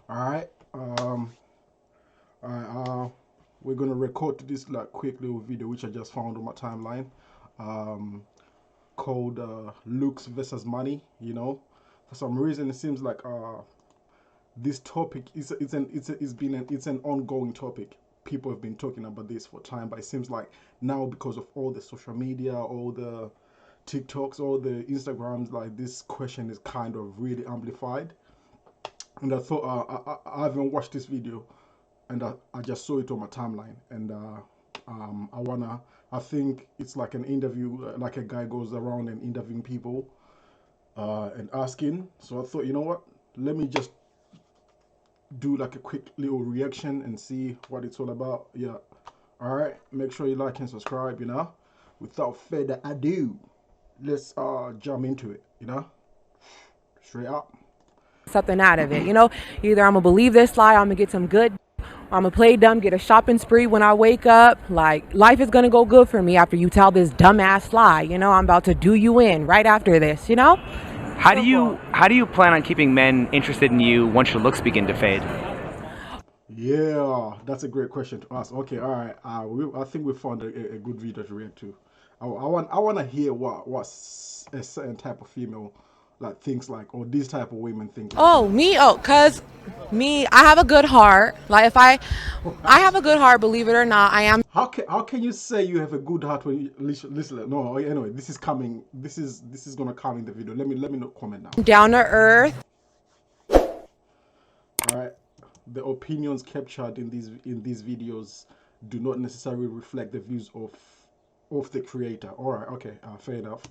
All right. All right. We're gonna record this like quick little video which I just found on my timeline, um, called "Looks versus Money." For some reason it seems like this topic is it's an ongoing topic. People have been talking about this for time, but it seems like now because of all the social media, all the TikToks, all the Instagrams, like this question is kind of really amplified. And I thought I haven't watched this video, and I just saw it on my timeline, and I wanna. I think it's like an interview, like a guy goes around and interviewing people and asking. So I thought, you know what? Let me just do like a quick little reaction and see what it's all about. Yeah. All right. Make sure you like and subscribe. Without further ado, let's jump into it. Straight up. Something out of it. Either I'm gonna believe this lie, I'm gonna get some good, I'm gonna play dumb, get a shopping spree when I wake up. Like, life is gonna go good for me after you tell this dumbass lie. I'm about to do you in right after this. Simple. How do you plan on keeping men interested in you once your looks begin to fade? Yeah, that's a great question to ask. Okay, all right. I think we found a good video to react to. I want to hear what a certain type of female like thinks like, or these type of women think like. Oh, me? Oh, cause me, I have a good heart. Like, if I have a good heart, believe it or not, I am How can you say you have a good heart when you listen? No, anyway, this is coming. This is gonna come in the video. Let me not comment now. down to earth. All right. The opinions captured in these videos do not necessarily reflect the views of the creator. All right. Okay. Fair enough.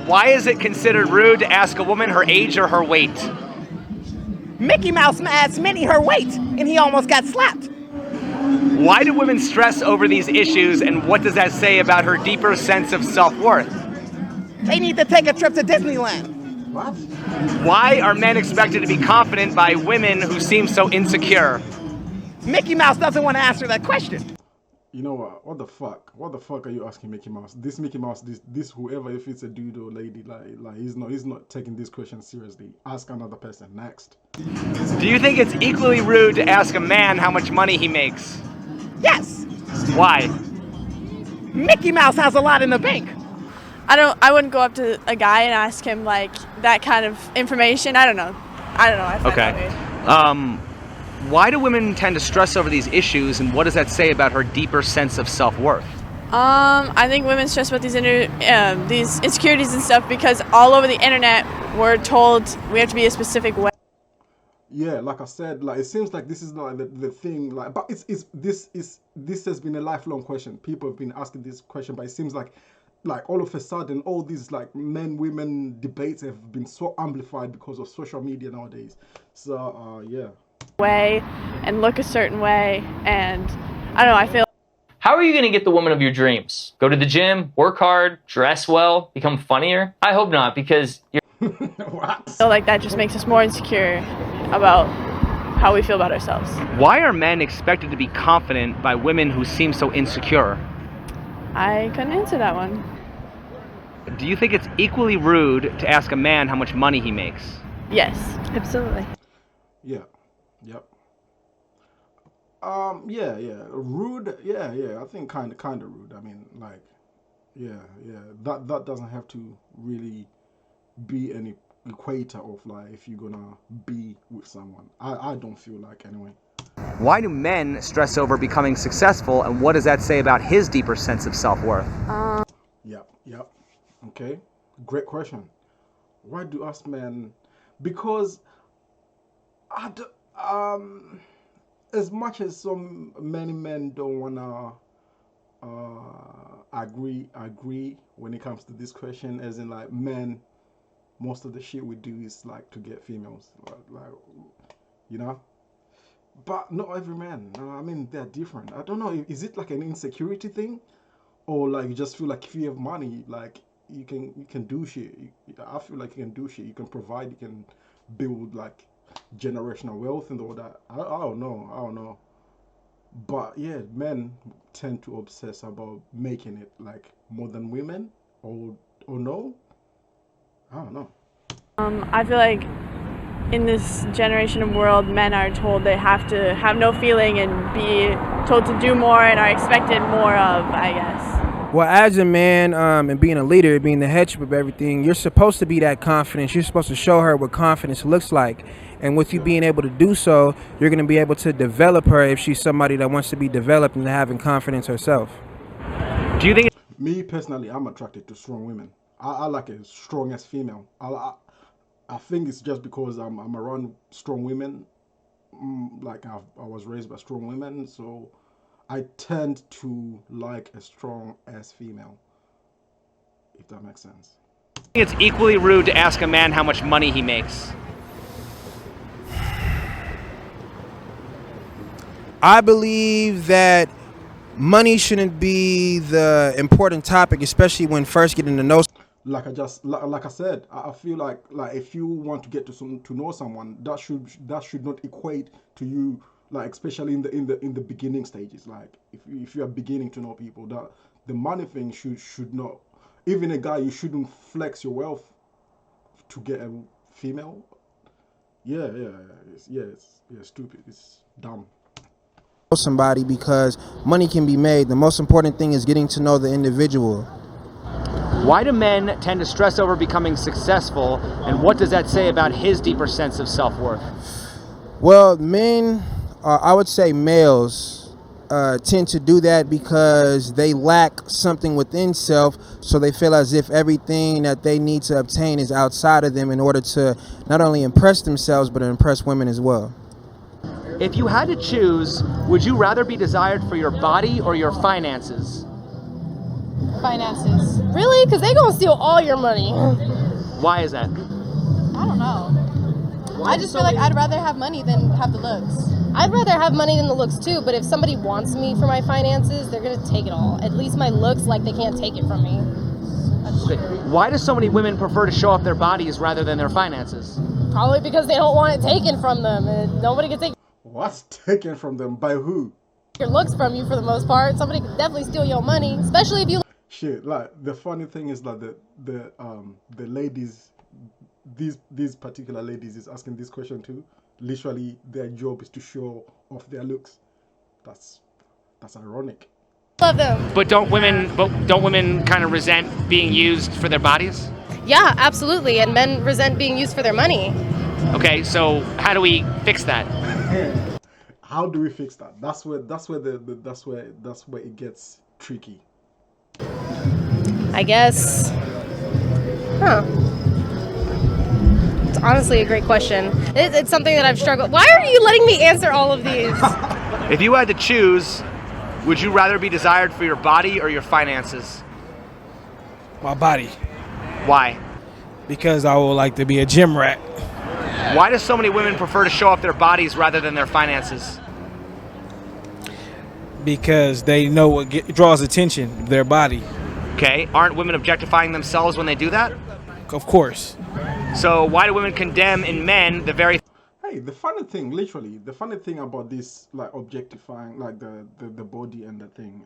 Why is it considered rude to ask a woman her age or her weight? Mickey Mouse asked Minnie her weight, and he almost got slapped. Why do women stress over these issues, and what does that say about her deeper sense of self-worth? They need to take a trip to Disneyland. What? Why are men expected to be confident by women who seem so insecure? Mickey Mouse doesn't want to answer that question. You know what? What the fuck? What the fuck are you asking Mickey Mouse? This Mickey Mouse, this whoever, if it's a dude or lady, like he's not taking this question seriously. Ask another person next. Do you think it's equally rude to ask a man how much money he makes? Yes, Why? Mickey Mouse has a lot in the bank. I wouldn't go up to a guy and ask him like that kind of information. I don't know. I find that weird. Why do women tend to stress over these issues, and what does that say about her deeper sense of self-worth? I think women stress about these insecurities and stuff because all over the internet we're told we have to be a specific way. Yeah, like I said, like it seems like this is not the thing, like, but this has been a lifelong question. People have been asking this question, but it seems like all of a sudden all these like men women debates have been so amplified because of social media nowadays. So yeah. Way and look a certain way, and I don't know. I feel How are you going to get the woman of your dreams? Go to the gym, work hard, dress well, become funnier? I hope not, because you're What? like that just makes us more insecure about how we feel about ourselves. Why are men expected to be confident by women who seem so insecure? I couldn't answer that one. Do you think it's equally rude to ask a man how much money he makes? Yes, absolutely. Yeah. Yep. Yeah. Rude. Yeah. I think kind of rude. I mean, like, yeah. That doesn't have to really be an equator of like if you're gonna be with someone. I don't feel like anyway. Why do men stress over becoming successful, and what does that say about his deeper sense of self-worth? Yep. Okay. Great question. Why do us men? Because I do, as much as so many men don't wanna agree when it comes to this question, as in like men, most of the shit we do is like to get females, like you know. But not every man. I mean, they're different. I don't know. Is it like an insecurity thing, or like you just feel like if you have money, like you can do shit. I feel like you can do shit. You can provide. You can build like generational wealth and all that. I don't know. I don't know. But yeah, men tend to obsess about making it like more than women, or no. I don't know. I feel like in this generation of world, men are told they have to have no feeling and be told to do more and are expected more of, I guess. Well, as a man and being a leader, being the headship of everything, you're supposed to be that confidence. You're supposed to show her what confidence looks like. And with you being able to do so, you're going to be able to develop her if she's somebody that wants to be developed and having confidence herself. Do you think Me personally, I'm attracted to strong women. I like a strong as female. I think it's just because I'm around strong women. Like I was raised by strong women, so I tend to like a strong as female. If that makes sense. it's equally rude to ask a man how much money he makes? I believe that money shouldn't be the important topic, especially when first getting to know. Like I said, I feel like if you want to get to know someone, that should not equate to you, like especially in the beginning stages. Like if you are beginning to know people, that the money thing should not. Even a guy, you shouldn't flex your wealth to get a female. It's stupid. It's dumb. Somebody, because money can be made. The most important thing is getting to know the individual. Why do men tend to stress over becoming successful, and what does that say about his deeper sense of self-worth? Well, men, I would say males, tend to do that because they lack something within self, so they feel as if everything that they need to obtain is outside of them in order to not only impress themselves but to impress women as well. If you had to choose, would you rather be desired for your body or your finances? Finances. Really? Because they gonna steal all your money. Why is that? I don't know. I just feel like I'd rather have money than have the looks. I'd rather have money than the looks too, but if somebody wants me for my finances, they're gonna take it all. At least my looks, like, they can't take it from me. Okay. Why do so many women prefer to show off their bodies rather than their finances? Probably because they don't want it taken from them, and nobody can take What's taken from them? By who? your looks from you for the most part. Somebody could definitely steal your money, especially if you. Shit, like the funny thing is that the ladies, these particular ladies is asking this question too. Literally, their job is to show off their looks. That's ironic. Love them. But don't women kind of resent being used for their bodies? Yeah, absolutely. And men resent being used for their money. Okay, so how do we fix that? How do we fix that? That's where it gets tricky. I guess. It's honestly a great question. It's something that I've struggled. Why are you letting me answer all of these? If you had to choose, would you rather be desired for your body or your finances? My body, Why? because I would like to be a gym rat. Why do so many women prefer to show off their bodies rather than their finances? Because they know what draws attention, their body. Okay, aren't women objectifying themselves when they do that? Of course. So why do women condemn in men the very Hey, the funny thing about this, like objectifying, like the body and the thing.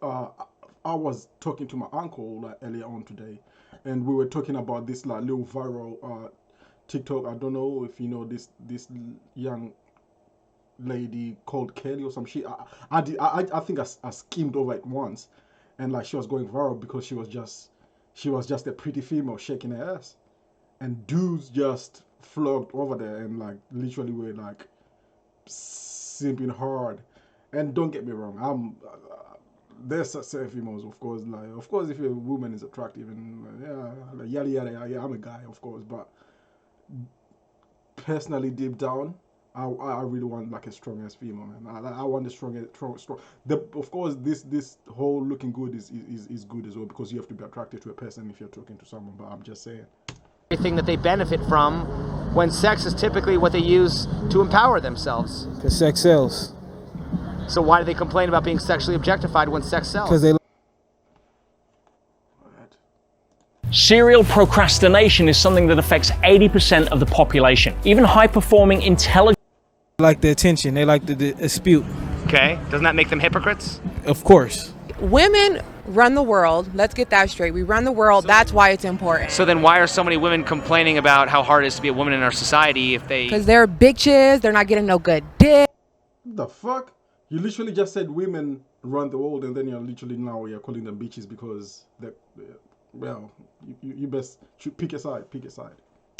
I was talking to my uncle like earlier on today, and we were talking about this like little viral TikTok. I don't know if you know this young lady called Kelly or some shit. I think I skimmed over it once, and like she was going viral because she was just a pretty female shaking her ass, and dudes just flocked over there and like literally were like simping hard. And don't get me wrong, there's certain females, of course, if a woman is attractive and yada yada yada, yeah, I'm a guy, of course, but personally deep down, I really want like a strong ass female, man. I want a strong. Of course, this whole looking good is good as well, because you have to be attracted to a person if you're talking to someone. But I'm just saying, thing that they benefit from, when sex is typically what they use to empower themselves. Because sex sells. So why do they complain about being sexually objectified when sex sells? Because they Serial procrastination is something that affects 80% of the population. Even high-performing, intelligent like the attention. They like the dispute. Okay, doesn't that make them hypocrites? Of course. Women run the world. Let's get that straight. We run the world. That's why it's important. So then why are so many women complaining about how hard it is to be a woman in our society if they... Because they're bitches. They're not getting no good dick. The fuck? You literally just said women run the world, and then you're calling them bitches because they're, well, you best pick a side.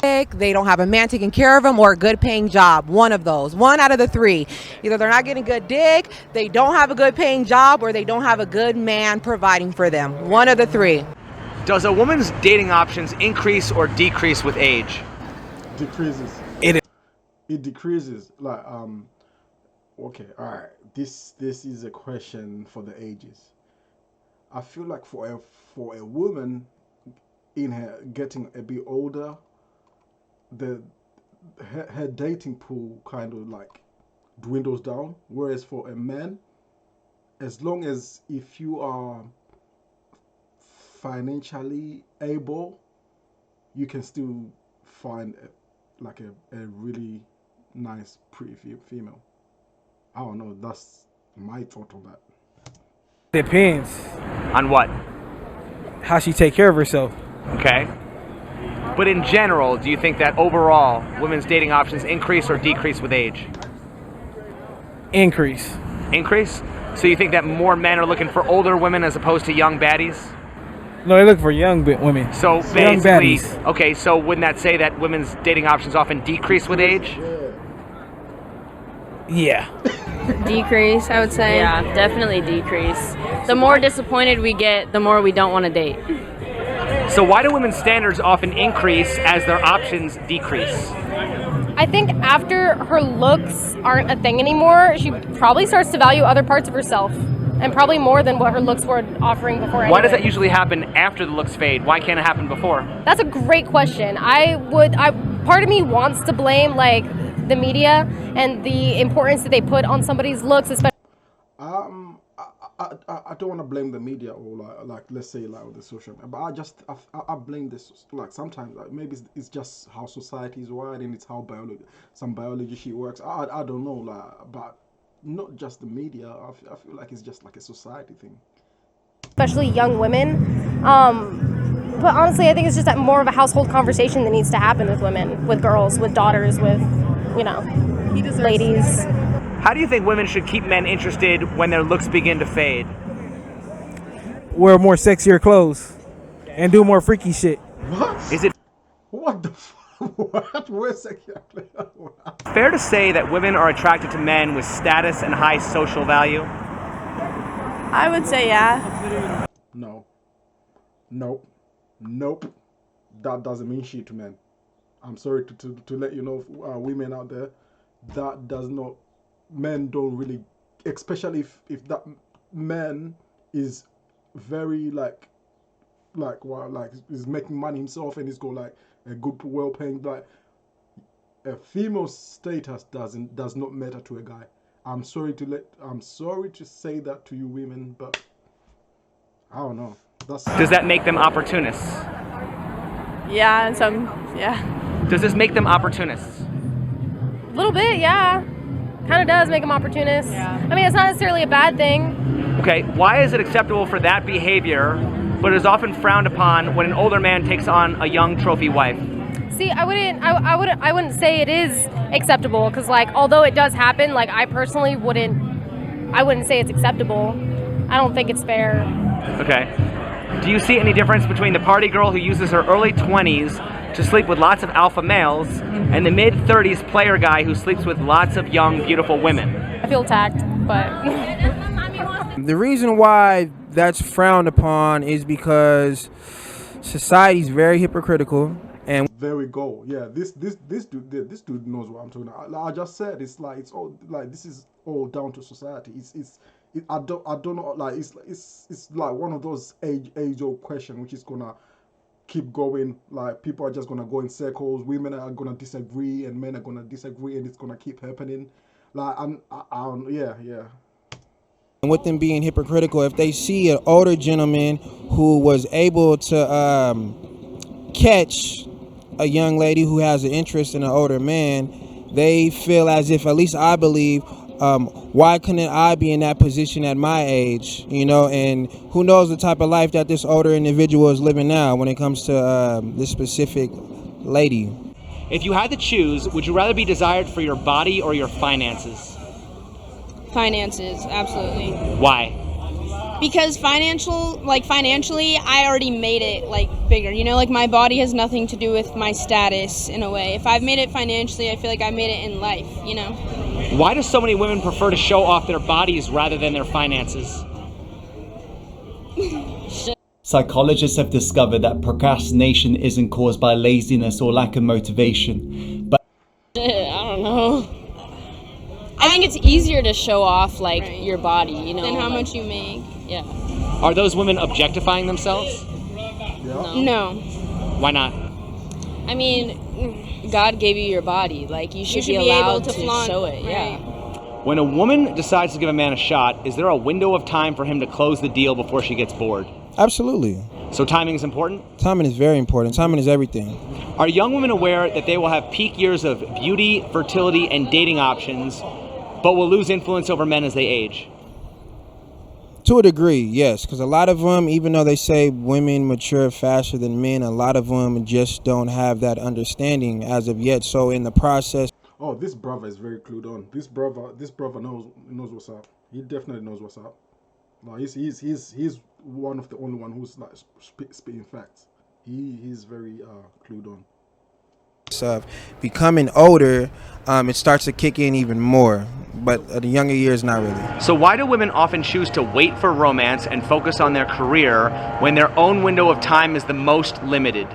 They don't have a man taking care of them or a good paying job. One of those. One out of the three. Either they're not getting good dick, they don't have a good paying job, or they don't have a good man providing for them. One of the three. Does a woman's dating options increase or decrease with age? Decreases. It decreases. Like, okay, all right. This is a question for the ages. I feel like for a woman in her getting a bit older, her dating pool kind of like dwindles down, whereas for a man, as long as if you are financially able, you can still find a really nice pretty female. I don't know, that's my thought on that. Depends on what? How she take care of herself. Okay. But in general, do you think that overall women's dating options increase or decrease with age? Increase. Increase? So you think that more men are looking for older women as opposed to young baddies? No, they look for young women. So young basically, baddies. okay, so wouldn't that say that women's dating options often decrease with age? Yeah. Decrease, I would say. Yeah, definitely decrease. The more disappointed we get, the more we don't want to date. So why do women's standards often increase as their options decrease? I think after her looks aren't a thing anymore, she probably starts to value other parts of herself, and probably more than what her looks were offering before. Why does that usually happen after the looks fade? Why can't it happen before? That's a great question. Part of me wants to blame like the media and the importance that they put on somebody's looks, especially. I don't want to blame the media or like let's say like the social media, but I blame this, like sometimes like maybe it's just how society is wired and it's how some biology shit works. I don't know, like, but not just the media. I feel like it's just like a society thing, especially young women. But honestly, I think it's just that more of a household conversation that needs to happen with women, with girls, with daughters, with ladies. How do you think women should keep men interested when their looks begin to fade? Wear more sexier clothes and do more freaky shit. What? Is it? What the fuck? What? Where's exactly? Fair to say that women are attracted to men with status and high social value? I would say yeah. No. Nope. That doesn't mean shit to men. I'm sorry to let you know, women out there, that does not. Men don't really, especially if that man is very is making money himself and he's got like a good, well-paying, like a female status does not matter to a guy. I'm sorry to say that to you women, but I don't know. Does that make them opportunists? Yeah, Does this make them opportunists? A little bit, yeah. Kind of does make them opportunists. Yeah. I mean, it's not necessarily a bad thing. Okay, why is it acceptable for that behavior, but is often frowned upon when an older man takes on a young trophy wife? See, I wouldn't say it is acceptable, because like, although it does happen, like I personally wouldn't say it's acceptable. I don't think it's fair. Okay. Do you see any difference between the party girl who uses her early 20s to sleep with lots of alpha males and the mid-30s player guy who sleeps with lots of young, beautiful women? I feel attacked, but... The reason why that's frowned upon is because society's very hypocritical. And there we go. Yeah, this dude knows what I'm talking about. I just said it's all like this is all down to society. I don't know, like it's like one of those age old questions which is gonna keep going. Like people are just gonna go in circles. Women are gonna disagree and men are gonna disagree, and it's gonna keep happening. Like yeah. And with them being hypocritical, if they see an older gentleman who was able to catch a young lady who has an interest in an older man, they feel as if, at least I believe, Why couldn't I be in that position at my age? You know, and who knows the type of life that this older individual is living now when it comes to this specific lady. If you had to choose, would you rather be desired for your body or your finances? Finances, absolutely. Why? Because financially, I already made it bigger. You know, my body has nothing to do with my status in a way. If I've made it financially, I feel like I made it in life, you know. Why do so many women prefer to show off their bodies rather than their finances? Psychologists have discovered that procrastination isn't caused by laziness or lack of motivation, but I don't know. I think it's easier to show off your body, you know, than how much you make. Yeah. Are those women objectifying themselves? No. Why not? I mean, God gave you your body. You should be allowed to show it. Yeah. When a woman decides to give a man a shot, is there a window of time for him to close the deal before she gets bored? Absolutely. So timing is important? Timing is very important. Timing is everything. Are young women aware that they will have peak years of beauty, fertility, and dating options, but will lose influence over men as they age? To a degree, yes, because a lot of them, even though they say women mature faster than men, a lot of them just don't have that understanding as of yet. So in the process. Oh, this brother is very clued on. This brother knows what's up. He definitely knows what's up. No, he's one of the only one who's spitting facts. He's very clued on. Of becoming older, it starts to kick in even more, but the younger years not really. So why do women often choose to wait for romance and focus on their career when their own window of time is the most limited?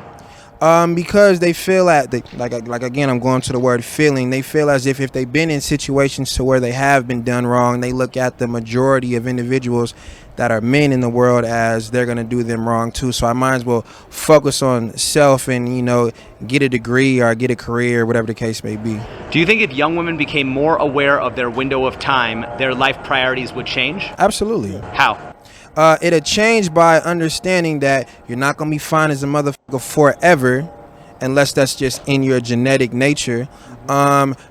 Because they feel like again, I'm going to the word feeling. They feel as if they've been in situations to where they have been done wrong, they look at the majority of individuals that are men in the world as they're going to do them wrong too. So I might as well focus on self and, you know, get a degree or get a career, whatever the case may be. Do you think if young women became more aware of their window of time, their life priorities would change? Absolutely. How? It'll change by understanding that you're not going to be fine as a motherfucker forever, unless that's just in your genetic nature.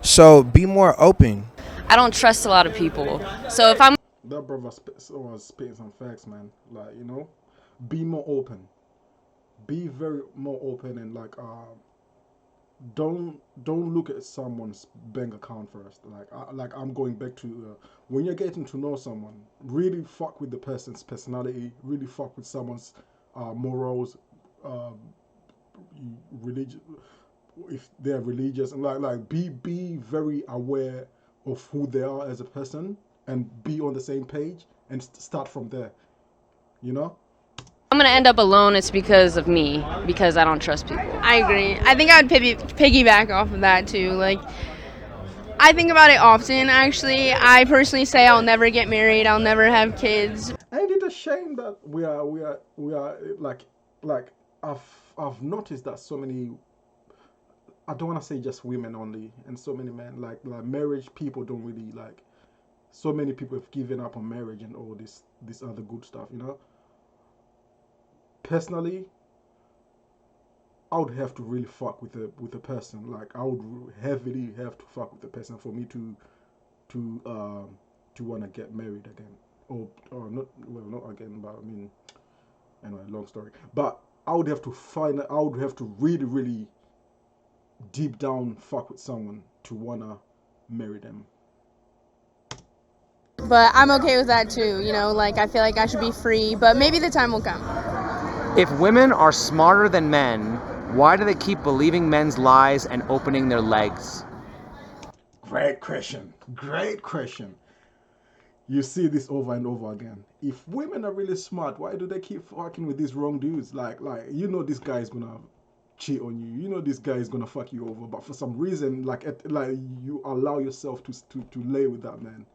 So be more open. I don't trust a lot of people. So if I'm... That brother was spitting some facts, man. Like, you know, be more open. Be very more open and don't look at someone's bank account first. Like I'm going back to when you're getting to know someone, really fuck with the person's personality, really fuck with someone's morals, religion, if they're religious, and be very aware of who they are as a person and be on the same page and start from there, you know? I'm gonna end up alone, it's because of me, because I don't trust people. I agree. I think I would piggyback off of that too. I think about it often, actually. I personally say I'll never get married, I'll never have kids. Ain't it a shame that we are I've noticed that so many, I don't want to say just women only, and so many men, like marriage people don't really so many people have given up on marriage and all this other good stuff, you know? Personally, I would have to really fuck with a person. I would heavily have to fuck with the person for me to want to get married again, or not again, but I mean, anyway, long story. But I would have to really deep down fuck with someone to wanna marry them. But I'm okay with that too, you know, I feel like I should be free, but maybe the time will come. If women are smarter than men, why do they keep believing men's lies and opening their legs? Great question. Great question. You see this over and over again. If women are really smart, why do they keep fucking with these wrong dudes? You know this guy is gonna cheat on you. You know this guy is gonna fuck you over, but for some reason, you allow yourself to lay with that man,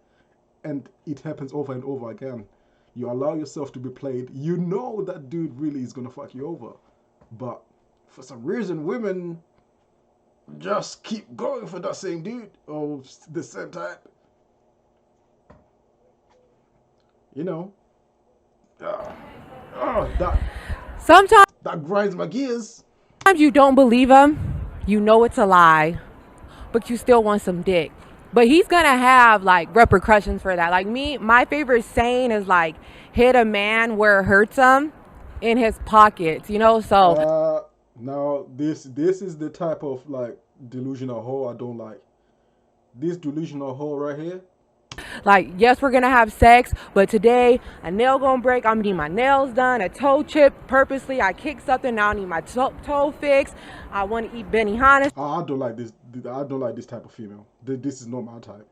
and it happens over and over again. You allow yourself to be played. You know that dude really is gonna fuck you over, but for some reason, women just keep going for that same dude or the same type. You know, Sometimes that grinds my gears. Sometimes you don't believe them, you know it's a lie, but you still want some dick. But he's gonna have like repercussions for that. Like me, my favorite saying is like, hit a man where it hurts him, in his pockets, you know. So now this is the type of like delusional hoe I don't like. This delusional hoe right here. Like, yes, we're gonna have sex, but today a nail gonna break. I'm gonna need my nails done, a toe chip purposely. I kicked something, now I need my toe fixed. I want to eat Benihana. I don't like this. I don't like this type of female. This is not my type.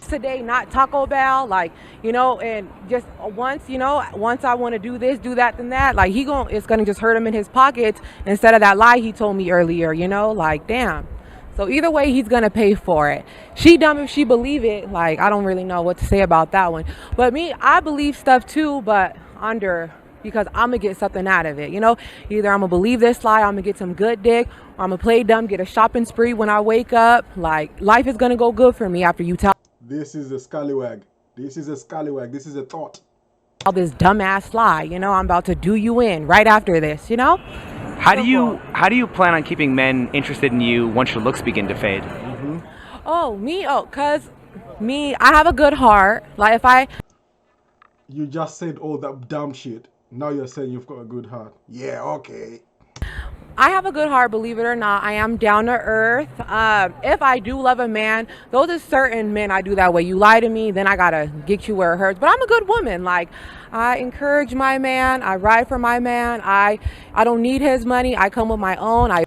Today, not Taco Bell, like, you know, and just once, you know, once I want to do this, do that, then that, like it's gonna just hurt him in his pockets instead of that lie he told me earlier, you know, like, damn. So either way, he's gonna pay for it. She dumb if she believe it. Like, I don't really know what to say about that one. But me, I believe stuff too, but because I'm gonna get something out of it, you know. Either I'm gonna believe this lie, I'm gonna get some good dick, or I'm gonna play dumb, get a shopping spree when I wake up. Like, life is gonna go good for me after you tell. This is a scallywag. This is a scallywag. This is a thought. All this dumbass lie, you know. I'm about to do you in right after this, you know. How do you plan on keeping men interested in you once your looks begin to fade? Cause me, I have a good heart. Like You just said all that dumb shit. Now you're saying you've got a good heart. Yeah, okay. I have a good heart, believe it or not. I am down to earth. If I do love a man, those are certain men I do that way. You lie to me, then I gotta get you where it hurts. But I'm a good woman. Like, I encourage my man. I ride for my man. I don't need his money. I come with my own.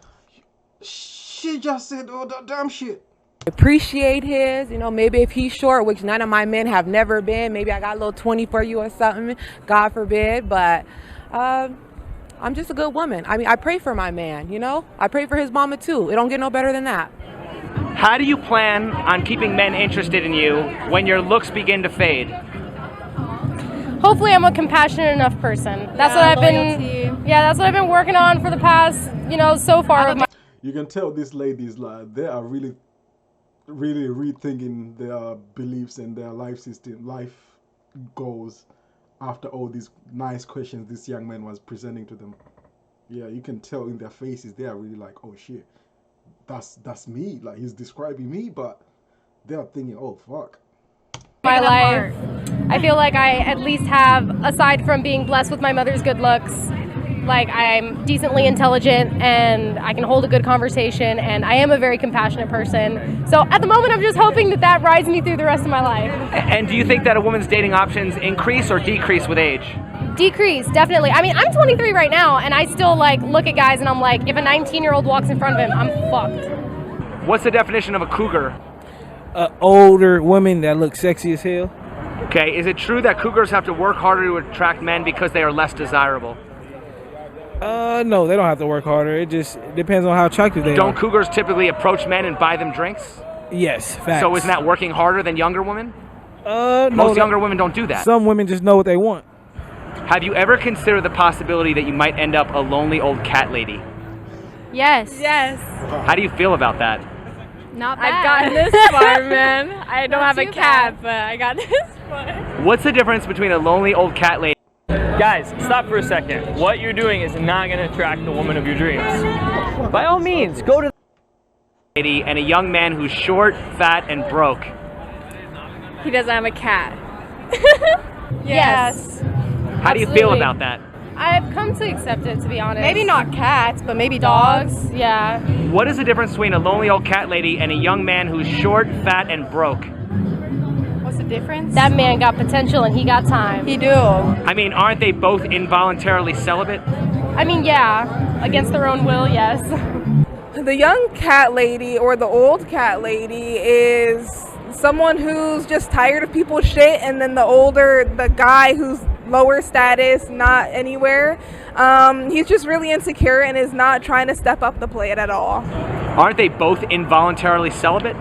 She just said all that damn shit. Appreciate his, you know, maybe if he's short, which none of my men have never been, maybe I got a little 20 for you or something, God forbid, but I'm just a good woman. I mean, I pray for my man, you know, I pray for his mama too. It don't get no better than that. How do you plan on keeping men interested in you when your looks begin to fade? Hopefully I'm a compassionate enough person. That's what that's what I've been working on for the past, you know, so far. You can tell these ladies, like, they are really rethinking their beliefs and their life system, life goals after all these nice questions this young man was presenting to them. Yeah, you can tell in their faces they are really like, oh shit, that's me. Like, he's describing me, but they are thinking, oh fuck. My life, I feel like I at least have, aside from being blessed with my mother's good looks, like, I'm decently intelligent and I can hold a good conversation, and I am a very compassionate person. So at the moment, I'm just hoping that rides me through the rest of my life. And do you think that a woman's dating options increase or decrease with age? Decrease, definitely. I mean, I'm 23 right now, and I still like look at guys and I'm like, if a 19-year-old walks in front of him, I'm fucked. What's the definition of a cougar? Older women that look sexy as hell. Okay, is it true that cougars have to work harder to attract men because they are less desirable? No, they don't have to work harder. It just depends on how attractive they are. Don't cougars typically approach men and buy them drinks? Yes, facts. So isn't that working harder than younger women? No. Most younger women don't do that. Some women just know what they want. Have you ever considered the possibility that you might end up a lonely old cat lady? Yes. How do you feel about that? Not bad. I've gotten this far, man. I don't have a cat, but I got this far. What's the difference between a lonely old cat lady? Guys, stop for a second. What you're doing is not going to attract the woman of your dreams. By all means, go to the lady and a young man who's short, fat, and broke. He doesn't have a cat. Yes. How do you feel about that? I've come to accept it, to be honest. Maybe not cats, but maybe dogs. Yeah. What is the difference between a lonely old cat lady and a young man who's short, fat, and broke? What's the difference? That man got potential and he got time. He do. I mean, aren't they both involuntarily celibate? I mean, yeah. Against their own will, yes. The young cat lady or the old cat lady is someone who's just tired of people's shit, and then the guy who's lower status, not anywhere, he's just really insecure and is not trying to step up the plate at all. Aren't they both involuntarily celibate?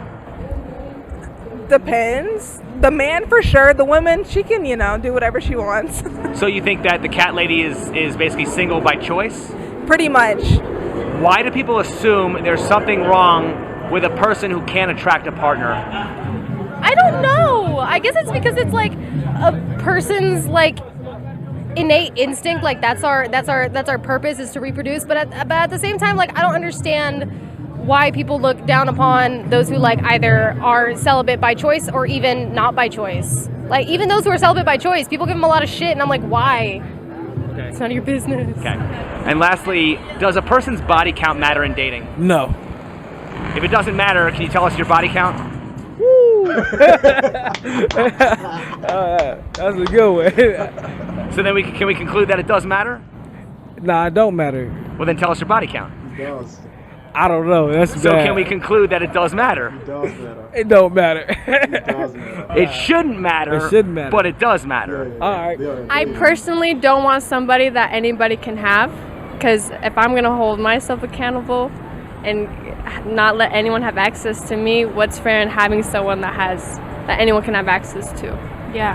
Depends. The man for sure. The woman, she can, do whatever she wants. So you think that the cat lady is basically single by choice? Pretty much. Why do people assume there's something wrong with a person who can't attract a partner? I don't know. I guess it's because it's like a person's like innate instinct. Like that's our purpose, is to reproduce. But at the same time, like, I don't understand why people look down upon those who like either are celibate by choice or even not by choice. Like even those who are celibate by choice, people give them a lot of shit, and I'm like, why? Okay. It's none of your business. Okay. And lastly, does a person's body count matter in dating? No. If it doesn't matter, can you tell us your body count? That's a good one. So then can we conclude that it does matter? Nah, it don't matter. Well, then tell us your body count. It does. I don't know. That's So bad. can we conclude that it does matter? It does matter. It don't matter. It does matter. It shouldn't matter. It shouldn't matter. But it does matter. All right. I personally don't want somebody that anybody can have, because if I'm gonna hold myself accountable and not let anyone have access to me, what's fair in having someone that anyone can have access to? Yeah.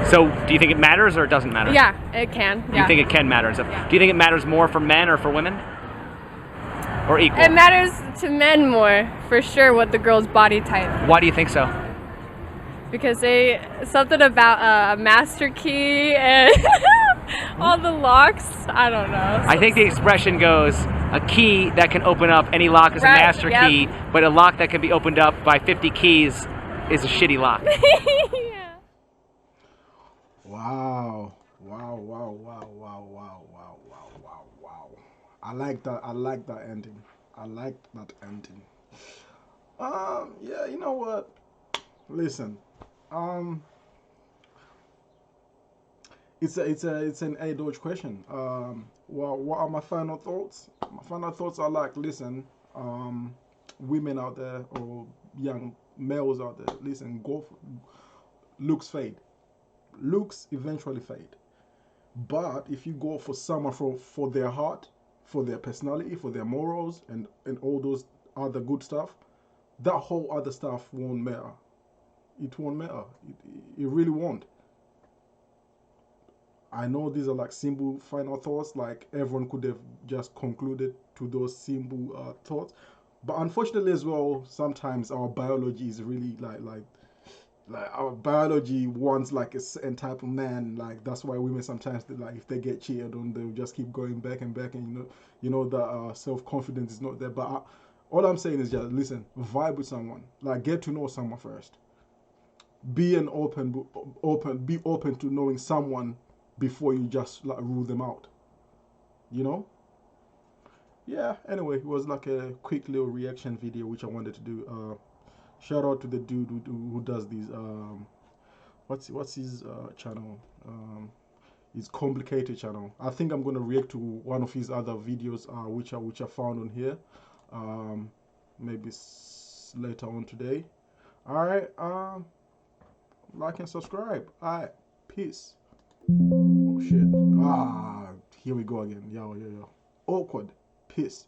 So do you think it matters or it doesn't matter? Yeah, it can. You Yeah. think it can matter? So do you think it matters more for men or for women? Or equal? It matters to men more, for sure, what the girl's body type. Why do you think so? Because something about a master key and all the locks, I don't know. I think the expression goes, a key that can open up any lock is a Right, master yep. key, but a lock that can be opened up by 50 keys is a shitty lock. Wow. Wow, wow, wow, wow, wow, wow, wow, wow, wow. I like that ending. I like that ending. Yeah, you know what? Listen. It's an age question. Well, what are my final thoughts? My final thoughts are like, listen, women out there or young males out there, listen, looks fade. Looks eventually fade. But if you go for someone for their heart, for their personality, for their morals, and all those other good stuff, that whole other stuff won't matter. It won't matter. It really won't. I know these are like simple final thoughts, like everyone could have just concluded to those simple thoughts. But unfortunately as well, sometimes our biology is really like our biology wants like a certain type of man. Like that's why women sometimes like if they get cheated on, they'll just keep going back and back, and you know that self-confidence is not there. But all I'm saying is just listen, vibe with someone, like get to know someone first. Be open to knowing someone before you just like rule them out. You know? Yeah. Anyway, it was like a quick little reaction video which I wanted to do. Shout out to the dude who does these. What's his channel? His complicated channel. I think I'm gonna react to one of his other videos, which I found on here. Maybe later on today. All right. Like and subscribe. All right. Peace. Oh shit. Here we go again. Yo. Awkward. Peace.